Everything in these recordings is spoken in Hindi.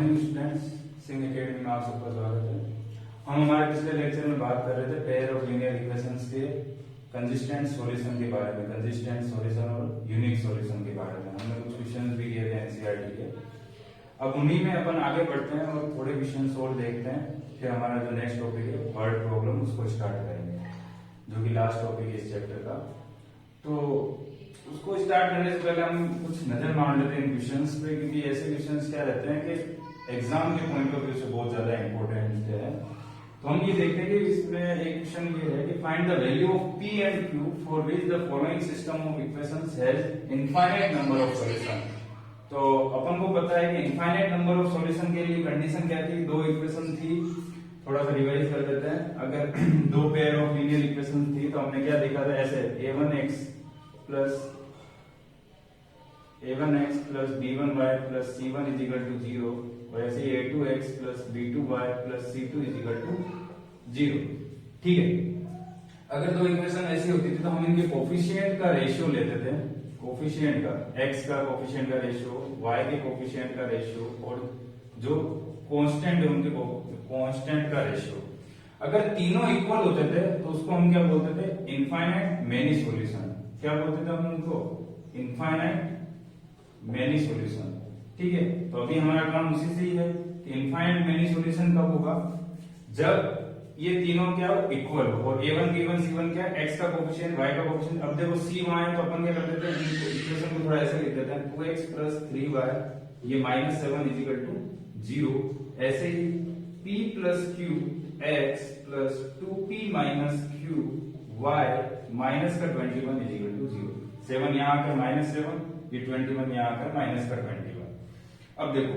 मॉर्निंग स्टूडेंट्स, सिंह एकेडमी में आप सबका स्वागत है। हम हमारे पिछले लेक्चर में बात कर रहे थे पेयर ऑफ लीनियर इक्वेशंस के कंसिस्टेंट सॉल्यूशन के बारे में, कंसिस्टेंट सॉल्यूशन और यूनिक सॉल्यूशन के बारे में। हमने कुछ क्वेश्चंस भी किए थे एनसीईआरटी के। अब उन्हीं में अपन आगे बढ़ते हैं और थोड़े क्वेश्चंस और देखते हैं, फिर हमारा जो नेक्स्ट टॉपिक है वर्ड प्रॉब्लम, उसको स्टार्ट करेंगे, जो कि लास्ट टॉपिक है इस चैप्टर का। तो उसको स्टार्ट करने से पहले हम कुछ नजर मार लेते हैं इन क्वेश्चंस पे, क्योंकि ऐसे क्वेश्चंस क्या रहते हैं कि एग्जाम के पॉइंट ऑफ व्यू से बहुत ज्यादा इंपॉर्टेंट है। तो हम ये देखते हैं कि इसमें एक क्वेश्चन ये है कि find the value of P and Q for which the following system of equations has infinite number of solution. तो अपन को पता है कि इनफाइनाइट नंबर ऑफ सॉल्यूशन के लिए कंडीशन क्या थी, दो इक्वेशन थी। थोड़ा सा रिवाइज कर देते हैं। अगर दो पेयर ऑफ लीनियर इक्वेशन थी तो हमने क्या देखा था, ऐसे a1x plus b1y plus c1 is equal to 0, और ऐसे a2x plus b2y plus c2 is equal to 0। ठीक है, अगर दो इक्वेशन ऐसी होती थी तो हम इनके कोफिशिएंट का रेशियो लेते थे, कोफिशिएंट का, x का कोफिशिएंट का रेशियो, y के कोफिशिएंट का रेशियो, और जो कांस्टेंट है उनके कांस्टेंट का रेशियो। अगर तीनों इक्वल होते थे तो उसको हम क्या बोलते थे, इनफाइनाइट मेनी सॉल्यूशन। क्या बोलते थे हम उनको, इनफाइनाइट मेनी सॉल्यूशन। ठीक है, तो अभी हमारा काम उसी से ही है कि इनफाइनाइट मेनी सॉल्यूशन कब होगा, जब ये तीनों क्या इक्वल हो, और a1 b1 c1 क्या, x का कोफिशिएंट y का कोफिशिएंट। अब देखो c वहां है तो अपन क्या कर देते हैं, इक्वेशन को थोड़ा ऐसे लिख देते हैं, 2x प्लस 3y ये -7 इज इक्वल टू 0। ऐसे ही p plus q x plus 2p minus q y minus का 21 इज इक्वल टू 0। 7 यहाँ आकर -7, ये 21 यहाँ आकर माइनस का 21। अब देखो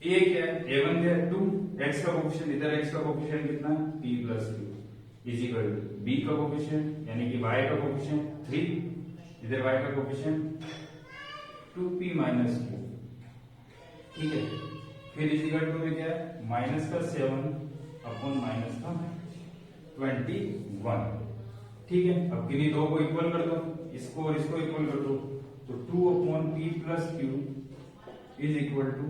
a क्या है, a1 क्या है 2, x का कोफिशिएंट, इधर x का कोफिशिएंट कितना, p plus q is equal to b का कोफिशिएंट यानी कि y का कोफिशिएंट 3, इधर y का कोफिशिएंट 2p माइनस q। ठीक है, फिर इज इक्वल टू में क्या है, माइनस का 7 अपॉन माइनस का 21। ठीक है, अब किन्हीं दो को इक्वल कर दो, इसको और इसको इक्वल कर दो, तो 2 upon p plus q is equal to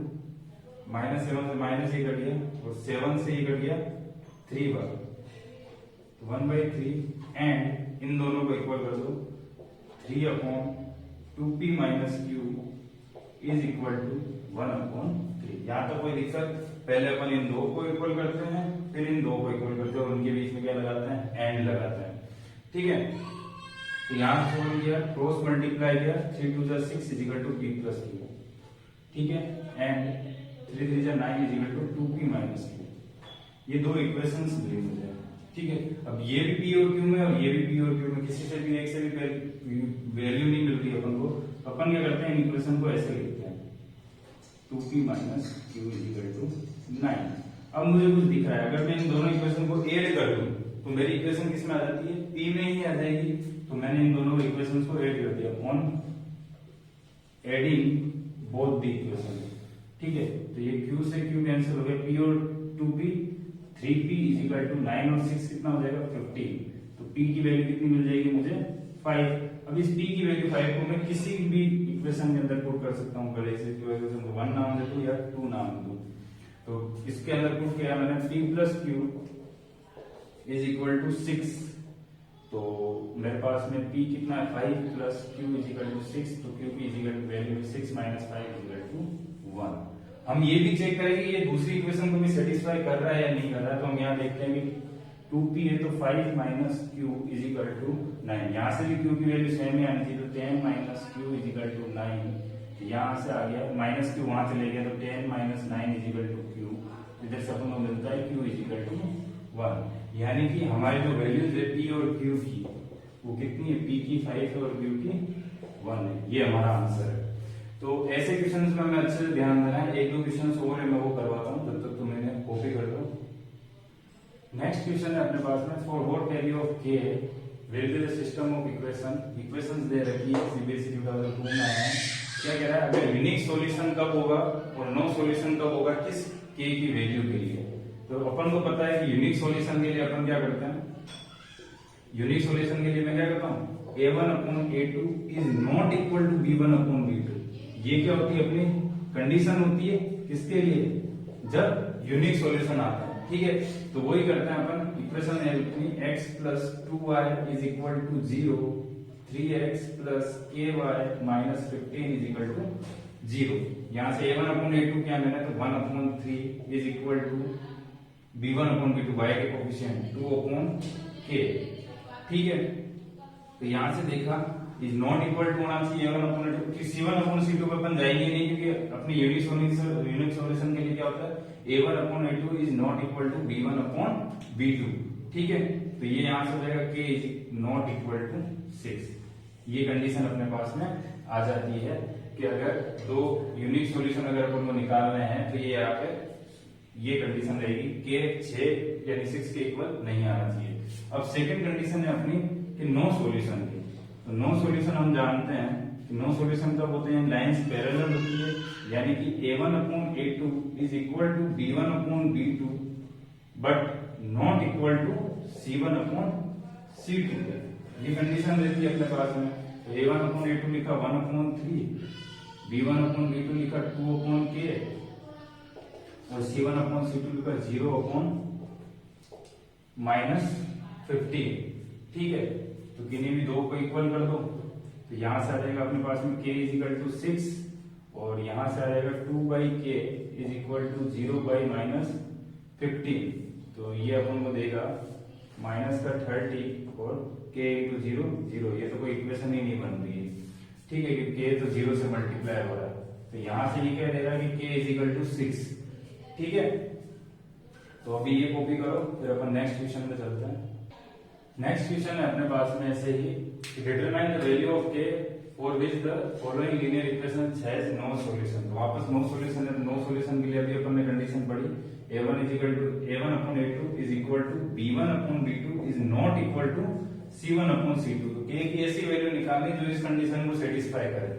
-7 से माइनस ही कट गया और 7 से ही कट गया 3 बार, 1/3, एंड इन दोनों को इक्वल कर दो, 3 upon 2p minus q is equal to 1/3। यहाँ तक कोई दिक्कत, पहले अपन इन दो को इक्वल करते हैं, फिर इन दो को इक्वल करते हैं और उनके बीच में क्या लगाते हैं, एंड लगाते हैं। ठीक है, तो यहां से हो गया, क्रॉस मल्टीप्लाई किया, 3 2 6 is equal to p plus q। ठीक है, and 3 3 9 is equal to 2p minus q। ये दो इक्वेशंस मिली मुझे। ठीक है, अब ये भी p और q में और ये भी p और q में, किसी से भी एक से भी वैल्यू नहीं मिल रही अपन को, अपन क्या करते हैं, इन इक्वेशन को ऐसे लिखते हैं, 2p minus q is equal to 9। अब मुझे कुछ दिख रहा है, अगर मैं इन दोनों इक्वेशन को ऐड कर दूं तो मेरी इक्वेशन किस में आ जाती है, p में ही आ जाएगी। तो मैंने इन दोनों इक्वेशंस को ऐड कर दिया, on adding both the equation. ठीक है, तो ये q से q कैंसिल हो गया, p और 2p, 3p is equal to 9 और 6 कितना हो जाएगा, 15। तो p की वैल्यू कितनी मिल जाएगी मुझे, 5। अब इस p की वैल्यू 5 को मैं किसी भी इक्वेशन के अंदर पुट कर सकता हूँ, भले से इक्वेशन को 1 नाम दे दूं या 2 नाम दूं। तो इसके अंदर पुट किया मैंने, p plus q is equal to 6। तो मेरे पास में p कितना है, 5 plus q is equal to 6, तो q की is equal to value 6 minus 5 is equal to 1। हम ये भी चेक करेंगे ये दूसरी इक्वेशन को भी सेटिस्फाई कर रहा है या नहीं कर रहा है। तो हम यहाँ देखते हैं कि 2p है तो 5 minus q is equal to 9। यहाँ से भी q की वैल्यू सेम ही आनी थी, तो 10 minus q is equal to 9। यहाँ से आ गया, माइनस q वहां चले गया, तो 10 minus 9 is equal to q। इधर से अपन को मिलता है q इज इक्वल टू 1। यानी कि हमारी जो वैल्यूज है p और q की, वो कितनी है, p की 5 है और q की 1 है। ये हमारा आंसर है। तो ऐसे क्वेश्चंस में हमें अच्छे से ध्यान देना है। एक दो क्वेश्चंस और है, मैं वो करवाता हूँ, जब तक तुम इन्हें कॉपी कर लो। नेक्स्ट क्वेश्चन है अपने पास में, for what value of k will be the system of equations दे रखी है, सीबीएसई 2002 में आया है। क्या कह रहा है, अगर यूनिक सॉल्यूशन कब होगा और नो सॉल्यूशन कब होगा, किस k की वैल्यू के लिए। तो अपन को पता है कि यूनिक सॉल्यूशन के लिए अपन क्या करते हैं, यूनिक सॉल्यूशन के लिए मैं क्या करता हूँ, a1 upon a2 is not equal to b1 upon b2। ये क्या होती है, अपनी कंडीशन होती है किसके लिए, जब यूनिक सॉल्यूशन आता है, ठीक है। तो वही करते हैं अपन, इक्वेशन है अपनी x plus 2y is equal to 0, 3x plus ky minus 15 is equal to 0। यहाँ से a1 अपॉन a2 क्या मैंने, तो 1 upon 3 is equal to b1 upon b2, y के कोफिशिएंट 2 अपॉन k, ठीक है। तो यहाँ से देखा इज नॉट इक्वल टू होना चाहिए a1 अपॉन a2, कि c1 अपॉन c2 पे अपन जाएंगे नहीं, क्योंकि अपनी यूनिक सॉल्यूशन के लिए क्या होता है, a1 upon a2 is not equal to b1 upon b2, ठीक है। तो ये यहाँ से हो जाएगा k is not equal to 6। ये कंडीशन अपने पास में आ जाती है कि अगर दो यूनिक सॉल्यूशन अगर अपन को निकालने हैं तो ये यहाँ पे ये कंडीशन रहेगी k 6 यानी 6 के इक्वल नहीं आना चाहिए। अब सेकंड कंडीशन है अपनी कि नो सॉल्यूशन की। तो नो सॉल्यूशन हम जानते हैं कि नो सॉल्यूशन कब होते हैं, लाइंस पैरेलल होती है, यानी कि a1 upon a2 is equal to b1 upon b2 but not equal to c1 upon c2। ये कंडीशन रहती है अपने पास में। तो a1 अपॉन a2 लिखा 1 अपॉन 3, b1 अपॉन b2 लिखा 2 अपॉन k और c1 अपॉन c2 लिखा 0 अपॉन माइनस 15, ठीक है। तो किन्हीं भी दो को इक्वल कर दो, तो यहां से आ जाएगा अपने पास में k इज इक्वल टू 6 और यहां से आ जाएगा 2 by k is equal to 0 by minus 15। तो ये अपन को देगा माइनस का 30 और k इंटू 0 0। ये तो कोई इक्वेशन ही नहीं बन रही है, ठीक है, क्योंकि k तो 0 से मल्टीप्लाई हो रहा है। तो यहां से ये कह देगा कि k इज इक्वल टू 6, ठीक है। तो अभी ये कॉपी करो, फिर अपन नेक्स्ट क्वेश्चन में चलते हैं। नेक्स्ट क्वेश्चन है अपने पास में ऐसे ही, determine the value of k for which the following linear equation has no solution. तो वापस नो सॉल्यूशन है, तो नो सॉल्यूशन के लिए अभी अपन ने कंडीशन पढ़ी a1 is equal to a1 upon a2 is equal to b1 upon b2 is not equal to c1 upon c2। तो k की ऐसी वैल्यू निकालनी जो इस कंडीशन को सेटिस्फाई करे।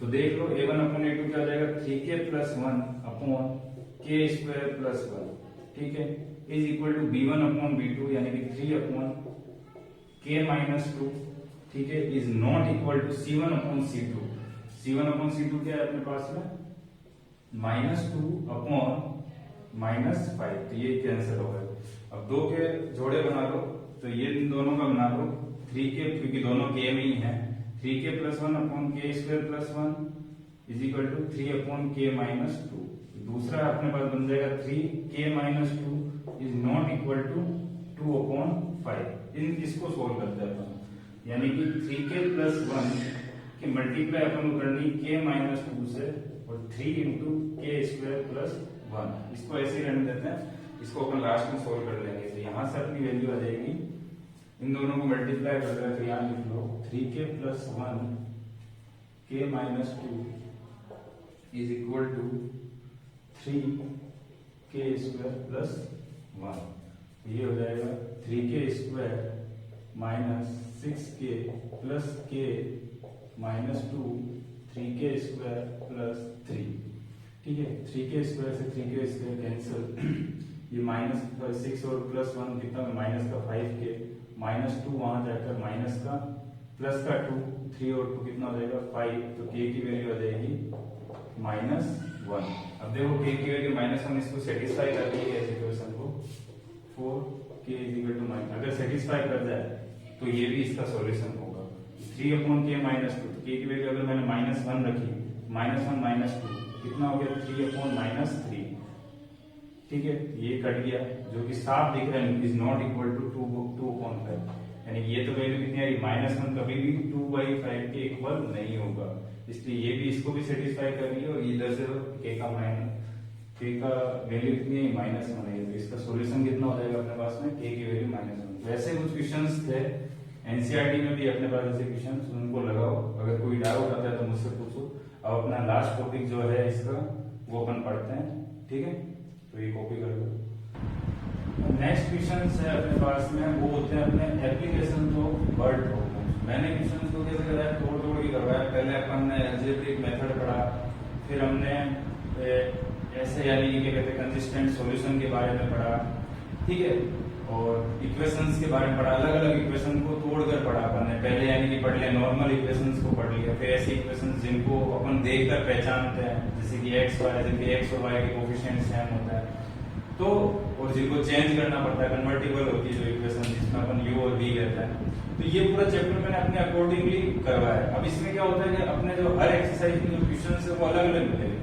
तो देख लो a1 अपॉन a2 क्या हो जाएगा, 3k plus 1 upon k square plus 1, ठीक है, is equal to b1 upon b2 यानी कि 3 अपॉन k माइनस 2, ठीक है, is not equal to c1 upon c2। c1 upon c2 क्या है अपने पास में, माइनस 2 अपॉन माइनस 5। तो ये कैंसिल हो गए। अब दो के जोड़े बना लो, तो ये इन दोनों का बना लो 3k, क्योंकि दोनों k में ही है, 3k plus 1 upon k square plus 1 is equal to 3 upon k minus 2। दूसरा अपने पास बन जाएगा 3k minus 2 is not equal to 2 upon 5। इन इसको सोल्व करते हैं अपन, यानी कि 3k प्लस 1 की मल्टीप्लाई अपन को करनी k माइनस 2 से और 3 इंटू k स्क्वायर प्लस 1। इसको ऐसे ही रहने देते हैं, इसको अपन लास्ट में सोल्व कर लेंगे। तो यहाँ से अपनी वैल्यू आ जाएगी, इन दोनों को मल्टीप्लाई कर रहे हैं, तो यहाँ लिख लो 3k plus 1 k minus 2 is equal to 3k square plus 1। ये हो जाएगा 3k square minus 6k plus k minus 2 3k square plus 3, ठीक है। 3k स्क्वायर से 3k स्क्वायर कैंसिल, ये माइनस 6 और प्लस 1 कितना, माइनस का 5k माइनस 2 वहां जाकर माइनस का प्लस का 2, 3 और 2 कितना हो जाएगा 5। तो k की वैल्यू आ जाएगी माइनस 1। अब देखो k की वैल्यू माइनस 1 इसको सेटिस्फाई कर रही है इस इक्वेशन को, 4k is equal to minus, अगर सेटिस्फाई कर जाए तो ये भी इसका सॉल्यूशन होगा। 3 अपॉन k माइनस 2, तो k की वैल्यू अगर मैंने माइनस 1 रखी, माइनस 1 माइनस 2 कितना हो गया 3 अपॉन माइनस 3, ठीक है। ये कट गया, जो कि साफ दिख रहा है is not equal to 2 upon 5, यानी ये तो वैल्यू कितनी आ रही, माइनस 1 कभी भी 2/5 के इक्वल नहीं होगा, इसलिए ये भी इसको भी सेटिस्फाई कर रही है। और इधर से k का वैल्यू कितनी है, माइनस 1 है, तो इसका सॉल्यूशन कितना हो जाएगा अपने पास में, k की वैल्यू माइनस 1। वैसे कुछ क्वेश्चंस थे एनसीईआरटी में भी अपने पास ऐसे क्वेश्चंस, उनको लगाओ, अगर कोई डाउट आता है तो मुझसे पूछो। अब अपना लास्ट टॉपिक जो है इसका वो अपन पढ़ते हैं, ठीक है। तो ये कॉपी कर लो। नेक्स्ट क्वेश्चन है अपने पास में, वो होते हैं अपने एप्लीकेशन ऑफ वर्ड प्रॉब्लम्स। मैंने क्वेश्चन को कैसे कराया, तोड़ के करवाया। पहले अपन ने अलजेब्रिक मेथड पढ़ा, फिर हमने ऐसे यानी कि क्या कहते हैं कंसिस्टेंट सॉल्यूशन के बारे में पढ़ा, ठीक है। और इक्वेशंस के बारे में पढ़ा, अलग अलग इक्वेशन को तोड़कर पढ़ा अपन ने। पहले यानी कि पढ़ लिया नॉर्मल इक्वेशंस को पढ़ लिया, फिर ऐसे इक्वेशंस जिनको अपन देखकर पहचानते हैं, जैसे कि एक्स वाई, जिनके एक्स और वाई के कोफिशिएंट सेम होता है, तो और जिनको चेंज करना पड़ता है, कन्वर्टिबल होती है जो इक्वेशन, जिसमें अपन u और v कहते हैं। तो ये पूरा चैप्टर मैंने अपने अकॉर्डिंगली करवाया है। अब इसमें क्या होता है कि अपने जो हर एक्सरसाइज में जो क्वेश्चन है वो अलग अलग मिलेंगे,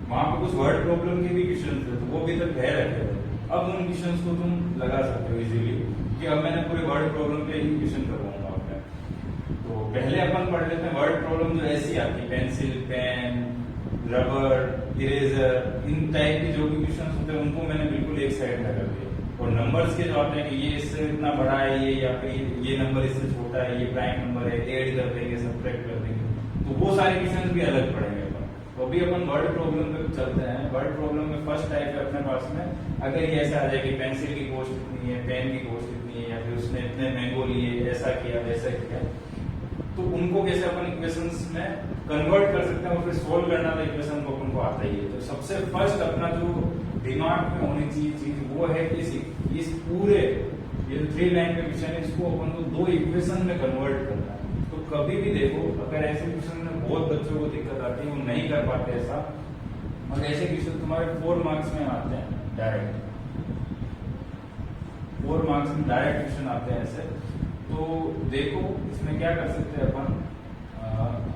वहां पे कुछ वर्ड प्रॉब्लम के भी क्वेश्चन थे, तो वो भी तक है रखे थे। अब उन क्वेश्चंस को तुम लगा सकते हो इजीली, कि अब मैंने पूरे वर्ड प्रॉब्लम पे ही क्वेश्चन करवाऊंगा आपने। तो पहले अपन पढ़ लेते हैं वर्ड प्रॉब्लम जो ऐसी आती है, पेंसिल, पेन, रबर, इरेजर, इन टाइप के जो भी क्वेश्चन होते हैं उनको मैंने बिल्कुल एक साइड में कर दिया। और नंबर्स के जो आते हैं कि ये इससे इतना बड़ा है ये, या फिर ये नंबर इससे छोटा है, ये प्राइम नंबर है, ऐड कर देंगे, सब्ट्रैक्ट कर देंगे, तो वो सारे क्वेश्चन भी अलग पढ़ेंगे अपन। तो अभी अपन वर्ड प्रॉब्लम पे चलते हैं। वर्ड प्रॉब्लम में फर्स्ट टाइप है अपने पास में, अगर ये ऐसा आ जाए कि पेंसिल की कॉस्ट इतनी है, पेन की कॉस्ट इतनी है, या फिर उसने इतने मैंगो लिए, ऐसा किया वैसा किया, तो उनको कैसे अपन इक्वेशंस में कन्वर्ट कर सकते हैं और फिर सोल्व करना तो इक्वेशन को अपन को आता ही है। तो सबसे फर्स्ट अपना जो दिमाग में होनी चाहिए चीज वो है कि इस पूरे ये जो 3 लाइन का क्वेश्चन है, इसको अपन को 2 इक्वेशन में कन्वर्ट करना है। तो कभी भी देखो, अगर ऐसे क्वेश्चन में बहुत बच्चों को दिक्कत आती है, वो नहीं कर पाते ऐसा, और ऐसे क्वेश्चन तुम्हारे 4 मार्क्स में आते हैं डायरेक्ट, 4 मार्क्स में डायरेक्ट क्वेश्चन आते हैं ऐसे। तो देखो इसमें क्या कर सकते हैं अपन,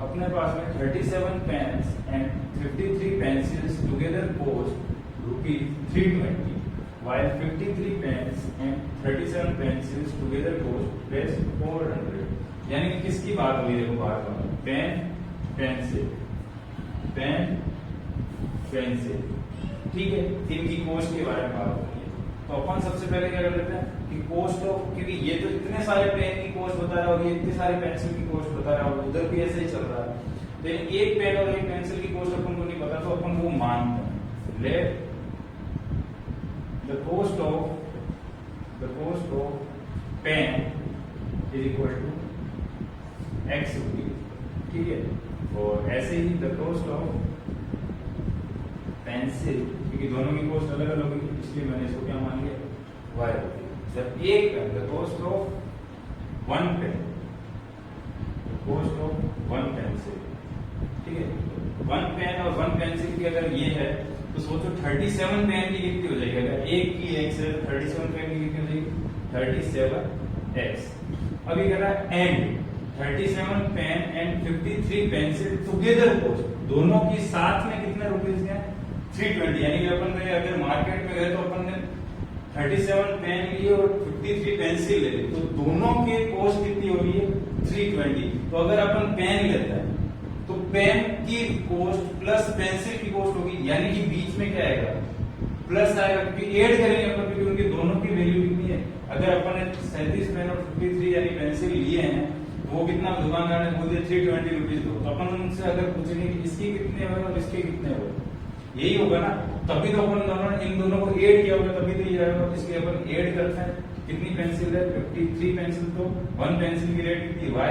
अपने पास में 37 pens and 53 pencils together cost ₹320, while 53 pens and 37 pencils together cost ₹400। यानी कि किसकी बात हुई, देखो बात हुई पेन पेंसिल, पेन पेंसिल, ठीक है, इनकी कॉस्ट के बारे में बात होती है। तो अपन सबसे पहले क्या कर लेते हैं कि कॉस्ट ऑफ, क्योंकि ये तो इतने सारे पेन की कॉस्ट बता रहा है और ये इतने सारे पेंसिल की कॉस्ट बता रहा है और उधर भी ऐसे ही चल रहा है, लेकिन एक पेन और एक पेंसिल की कॉस्ट अपन को नहीं पता, तो अपन वो मानते हैं। Let the cost of pen is equal to x rupees, ठीक है। और ऐसे ही the cost of pencil, क्योंकि दोनों की कॉस्ट अलग अलग होगी इसलिए मैंने इसको क्या मान लिया y रुपीज। जब एक pen, the cost of one pen, the cost of one pencil, ठीक है, 1 पेन और 1 पेंसिल की अगर ये है तो सोचो 37 पेन की कितनी हो जाएगी, अगर एक की x है 37 पेन की कितनी हो जाएगी 37x। अभी कह रहा है and 37 pen and 53 pencil together cost, दोनों की साथ में कितने रुपीज है 320। यानी कि अपन ने अगर मार्केट में गए तो अपन ने 37 पेन लिए और 53 पेंसिल ले ली, तो दोनों के कॉस्ट कितनी हो रही है 320। तो अगर अपन पेन लेते हैं तो पेन की कॉस्ट प्लस पेंसिल की कॉस्ट होगी, यानी कि बीच में क्या आएगा प्लस आएगा, क्योंकि ऐड करेंगे अपन, क्योंकि उनकी दोनों की वैल्यू कितनी है। अगर अपन ने 37 पेन और 53 यानी पेंसिल लिए हैं तो वो कितना दुकानदार ने बोल दिया 320 रुपीज दो, तो अपन उनसे अगर पूछेंगे कि इसकी कितने हुए और इसके कितने हुए, यही होगा ना, तभी तो अपन दोनों इन दोनों को ऐड किया होगा तभी तो ये आएगा। इसलिए अपन ऐड करते हैं, कितनी पेंसिल है 53 पेंसिल, तो 1 पेंसिल की रेट कितनी y,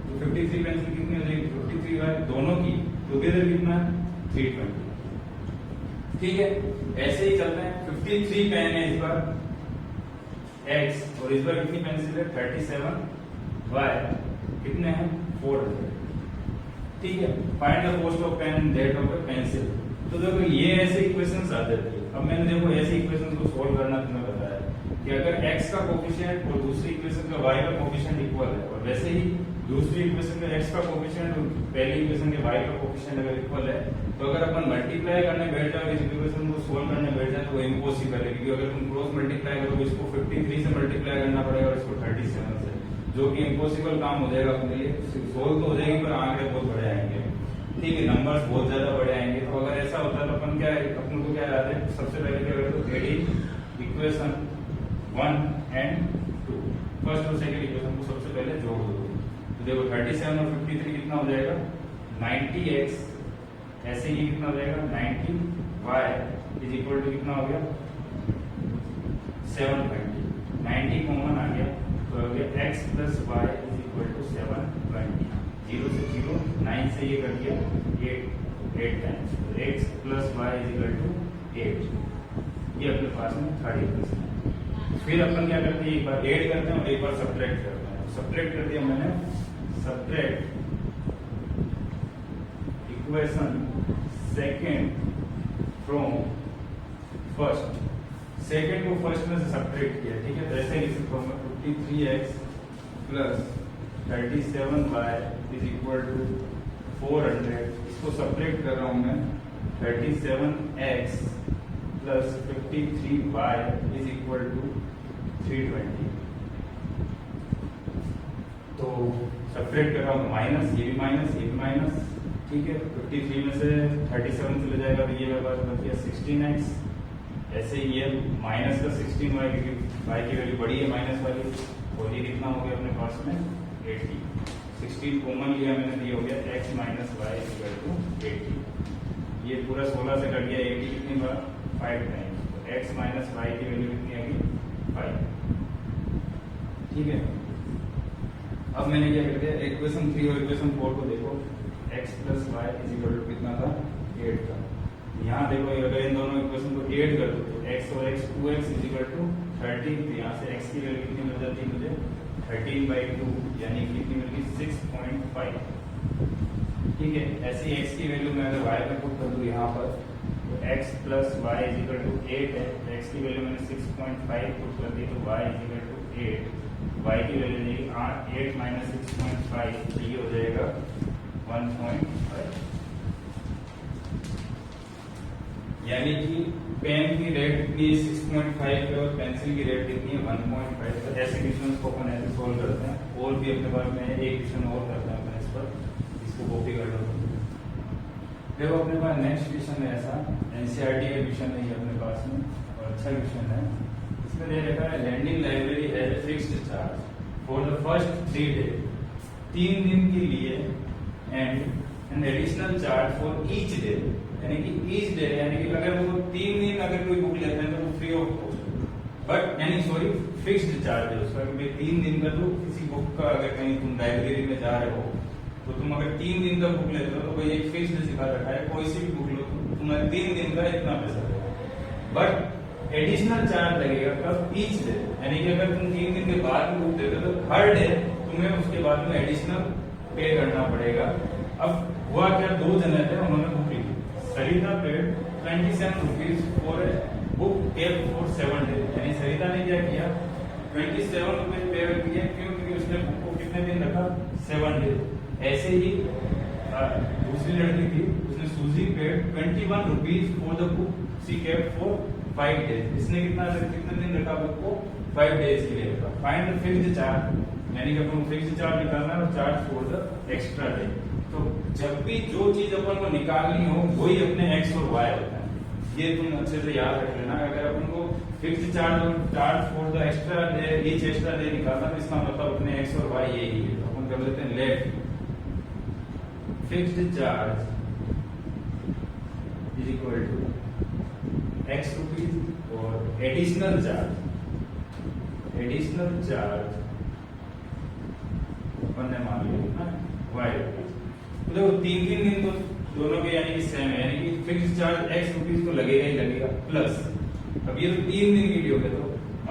तो 53 पेंसिल कितनी हो जाएगी 53y, दोनों की टुगेदर कितना 320, ठीक है। ऐसे ही चलते हैं, 53 पेन है इस बार x और इस बार कितनी पेंसिल है 37y, कितने हैं 400, ठीक है। Find the cost of pen that of a pencil. तो देखो ये ऐसे इक्वेशंस आ जाती है। अब मैंने देखो ऐसे इक्वेशंस को सोल्व करना तुम्हें बताया कि अगर x का कोफिशिएंट और दूसरी इक्वेशन का y का कोफिशिएंट इक्वल है, और वैसे ही दूसरी इक्वेशन का x का कोफिशिएंट और पहली इक्वेशन के y का कोफिशिएंट अगर इक्वल है, तो अगर अपन मल्टीप्लाई करने बैठ जाओ इस इक्वेशन को सोल्व करने बैठ जाए तो वो इम्पॉसिबल है, क्योंकि अगर तुम क्रॉस मल्टीप्लाई करो इसको 53 से मल्टीप्लाई करना पड़ेगा और इसको 37 से, जो कि इम्पॉसिबल काम हो जाएगा अपने लिए। सोल्व तो हो जाएगी पर आंकड़े बहुत बड़े आएंगे, ठीक है, नंबर्स बहुत ज्यादा बड़े आएंगे। तो अगर ऐसा होता है तो अपन क्या अपन को क्या याद है, सबसे पहले क्या करते हैं एडिंग इक्वेशन 1 एंड 2, फर्स्ट और सेकंड इक्वेशन को सबसे पहले जोड़ दो। तो देखो 37 और 53 कितना हो जाएगा 90x, ऐसे ही कितना हो जाएगा 90y इज इक्वल टू कितना हो गया 720, 90 कॉमन आ गया तो हो गया x plus y is equal to 720, 0 से 0 9 से ये कर दिया 8 टाइम्स, तो x plus y is equal to 8। ये अपने पास में थर्ड इक्वेशन है। फिर अपन क्या करते हैं, एक बार ऐड करते हैं और एक बार सब्ट्रैक्ट करते हैं। सब्ट्रैक्ट कर दिया मैंने, subtract equation second from first, second को फर्स्ट में से सब्ट्रैक्ट किया, ठीक है। तो ऐसे लिख सकता हूँ मैं 53x plus 37y is equal to 400। इसको सब्ट्रैक्ट कर रहा हूं मैं, 37x plus 53y is equal to 320। तो सब्ट्रैक्ट कर रहा हूं माइनस, ये भी माइनस, ये भी माइनस, ठीक है। 53 में से 37 चले जाएगा तो ये मेरे पास बच गया 16x। ऐसे ही ये माइनस का 16y, क्योंकि y की वैल्यू बड़ी है माइनस वाली, और ये कितना हो गया अपने पास में 80। 16 कॉमन लिया मैंने, ये हो गया x minus Y equal to 80। ये पूरा 16 से कट गया, 80 कितनी बार 5 टाइम्स, तो x माइनस वाई की वैल्यू कितनी आ गई 5, ठीक है। अब मैंने क्या कर दिया, इक्वेशन 3 और इक्वेशन 4 को देखो, x plus Y is equal to कितना था 8 था। यहाँ देखो अगर इन दोनों इक्वेशन को ऐड कर दो तो x और x 2x is equal to 13, तो यहाँ से x की वैल्यू कितनी मिल जाती है मुझे 13/2, यानी कितनी मिल गई 6.5, ठीक है। ऐसी x की वैल्यू मैं अगर y में पुट कर दूं यहाँ पर, तो x plus Y is equal to 8 है, तो x की वैल्यू मैंने 6.5 पुट कर दी, तो y is equal to 8, y की वैल्यू देगी 8 माइनस 6.5, तो ये हो जाएगा 1.5। यानी कि पेन की रेट कितनी है 6.5 है और पेंसिल की रेट कितनी है 1.5। तो ऐसे क्वेश्चन को अपन ऐसे सोल्व करते हैं। और भी अपने पास में एक क्वेश्चन और करते हैं अपन इस पर, इसको कॉपी कर लो। देखो अपने पास नेक्स्ट क्वेश्चन है ऐसा, एनसीईआरटी का क्वेश्चन है ये अपने पास में, और अच्छा क्वेश्चन है। इसमें दे रखा है lending library has a fixed charge for the first 3 days, 3 दिन के लिए, and an additional charge for each day, यानी कि ईच डे, यानी कि अगर वो 3 दिन अगर कोई बुक लेते हैं तो वो फ्री ऑफ कॉस्ट, बट यानी सॉरी फिक्स्ड चार्ज है उसका, क्योंकि 3 दिन का तो किसी बुक का अगर कहीं तुम लाइब्रेरी में जा रहे हो तो तुम अगर 3 दिन का बुक लेते हो तो कोई एक फिक्स्ड सिखा रखा है, कोई सी भी बुक लो तो तुम्हारे 3 दिन का इतना पैसा लगेगा, बट एडिशनल चार्ज लगेगा कब ईच डे, यानी कि अगर तुम 3 दिन के बाद बुक देते हो तो हर डे तुम्हें उसके बाद में एडिशनल पे करना पड़ेगा। अब हुआ क्या, 2 जने थे उन्होंने बुक ली, Sarita paid 27 rupees for a book kept for 7 days, यानी सरिता ने क्या किया 27 रुपीज पे किया, क्यों, क्योंकि उसने बुक को कितने दिन रखा 7 डेज। ऐसे ही दूसरी लड़की थी, उसने सूजी paid 21 rupees for the book she kept for 5 days, इसने कितने दिन रखा बुक को 5 डेज के लिए रखा। फाइंड द फिक्स्ड चार्ज, यानी कि अपन फिक्स्ड चार्ज निकालना है और charge for the extra day. तो जब भी जो चीज अपन को निकालनी हो वही अपने x और y होता है, ये तुम अच्छे से याद रख लेना। अगर अपन को फिक्स्ड चार्ज और charge for the extra day, each extra day निकालना, तो इसका मतलब अपने x और y यही है। तो अपन कर लेते हैं let fixed charge is equal to x rupees और एडिशनल चार्ज अपन ने मान लिया y रुपीज। तो देखो 3 दिन तो दोनों के यानी कि सेम है, यानी कि फिक्स्ड चार्ज x रुपीज तो लगेगा ही लगेगा, प्लस अब ये तो 3 दिन के लिए हो गया, तो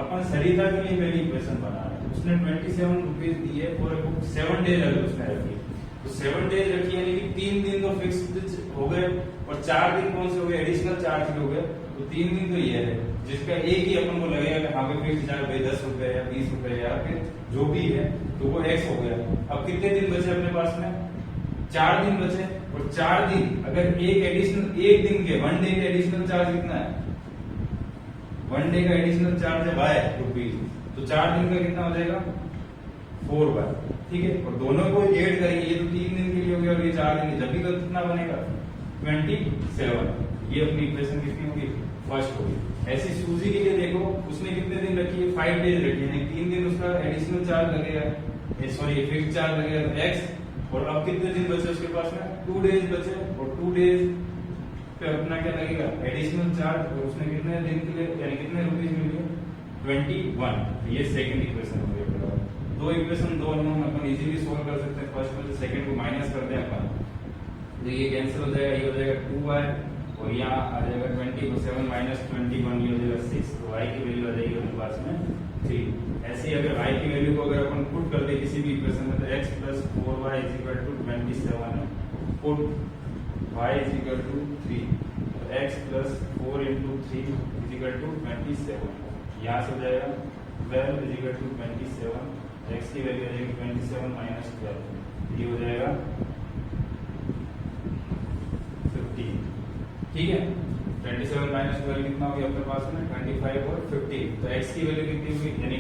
अपन सरिता के लिए पहली इक्वेशन बना रहे हैं। उसने 27 रुपीज दिए और 7 डेज अगर उसने रखी, तो 7 डेज रखी यानी कि 3 दिन तो फिक्स्ड हो गए और 4 दिन कौन से हो गए एडिशनल चार्ज के हो गए। तो 3 दिन तो ये है जिसका एक ही अपन को लगेगा कि हाँ पे फिक्स्ड चार्ज भाई 10 रुपए या 20 रुपए या फिर जो भी है, तो वो x हो गया। अब कितने दिन बचे अपने पास में 4 दिन बचे, और 4 दिन अगर एक एडिशनल, एक दिन के 1 डे का एडिशनल चार्ज कितना है, 1 डे का एडिशनल चार्ज है y रुपीज, तो 4 दिन का कितना हो जाएगा 4y, ठीक है। और दोनों को ऐड करेंगे, ये तो 3 दिन के लिए हो गया और ये 4 दिन, जब भी तो कितना बनेगा 27, ये अपनी इक्वेशन कितनी होगी फर्स्ट होगी। ऐसी सूजी के लिए देखो, उसने कितने दिन रखी है 5 डेज रखी है, 3 दिन उसका एडिशनल चार्ज लगेगा, सॉरी फिक्स्ड चार्ज लगेगा x, और अब कितने दिन बचे उसके पास में 2 डेज बचे, और 2 डेज पे अपना क्या लगेगा एडिशनल चार्ज, और उसने कितने दिन के लिए यानी कितने रुपीज मिले 21। ये सेकंड इक्वेशन हो गया। 2 इक्वेशन 2 हम अपन इजीली सोल्व कर सकते हैं, फर्स्ट में से सेकंड को माइनस करते हैं अपन, तो ये कैंसिल हो जाएगा, ये हो जाएगा 2y और यहाँ आ जाएगा 27 माइनस 21 ये हो जाएगा 6, तो y की वैल्यू आ जाएगी अपने पास में 3। ऐसे ही अगर y की वैल्यू को अगर अपन पुट कर दे किसी भी इक्वेशन में तो x plus 4y is equal to 27 है, put y is equal to 3, तो x plus 4 into 3 is equal to 27, यहाँ से हो जाएगा 12 इज इक्वल टू 27, x की वैल्यू आ जाएगी 27 माइनस 12, ये हो जाएगा 15। ठीक है, 27 माइनस 12 कितना हो गया अपने पास में 25 और 15, तो x की वैल्यू कितनी होगी, यानी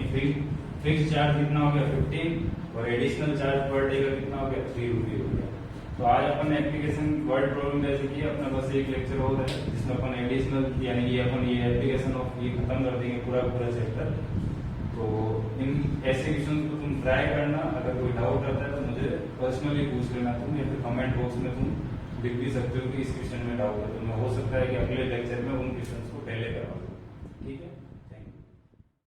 फिक्स चार्ज कितना हो गया 15 और एडिशनल चार्ज पर डे का कितना हो गया 3 रुपये हो गया। तो आज अपन ने एप्लीकेशन वर्ड प्रॉब्लम जैसे की अपना बस एक लेक्चर हो रहा है जिसमें अपन एडिशनल यानी कि अपन ये एप्लीकेशन ऑफ ये खत्म कर देंगे पूरा चैप्टर। तो इन ऐसे क्वेश्चन को तुम ट्राई करना, अगर कोई डाउट रहता है तो मुझे पर्सनली पूछ लेना तुम, या फिर कमेंट बॉक्स में तुम लिख भी सकते हो कि इस क्वेश्चन में डाउट है, तो मैं हो सकता है कि अगले लेक्चर में उन क्वेश्चन को पहले करवा दूं। ठीक है।